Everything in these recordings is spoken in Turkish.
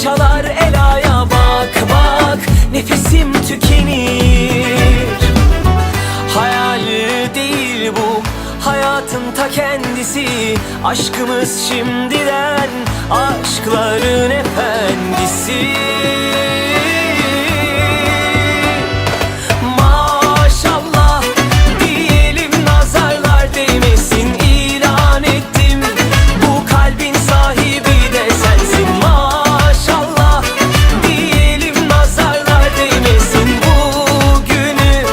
çalar Ela'ya bak bak, nefesim tükenir. Hayal değil bu, hayatın ta kendisi. Aşkımız şimdiden, aşkların efendisi. Maşallah diyelim, nazarlar değmesin, ilan ettim. Bu kalbin sahibi de sensin. Maşallah diyelim, nazarlar değmesin. Bugünü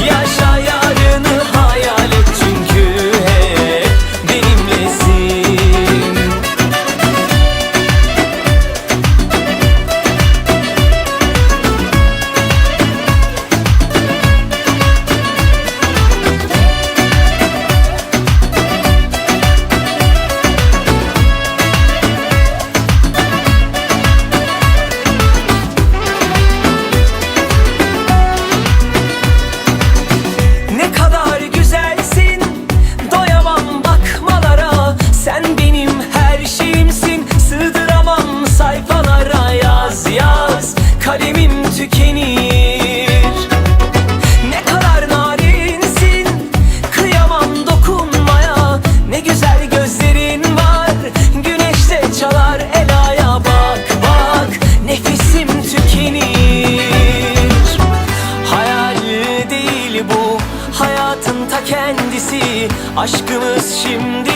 yaşa, yarını hayal et, çünkü hep benimlesin. Ne kadar güzelsin, doyamam bakmalara. Sen benim her şeyimsin, sığdıramam sayfalara. Yaz yaz, kalemim tükenir. Ne kadar narinsin, kıyamam dokunmaya. Ne güzel gözlerin var, güneşte çalar Ela'ya bak bak, nefesim tükenir. Hayal değil bu, hayatın ta kendisi. Aşkımız şimdi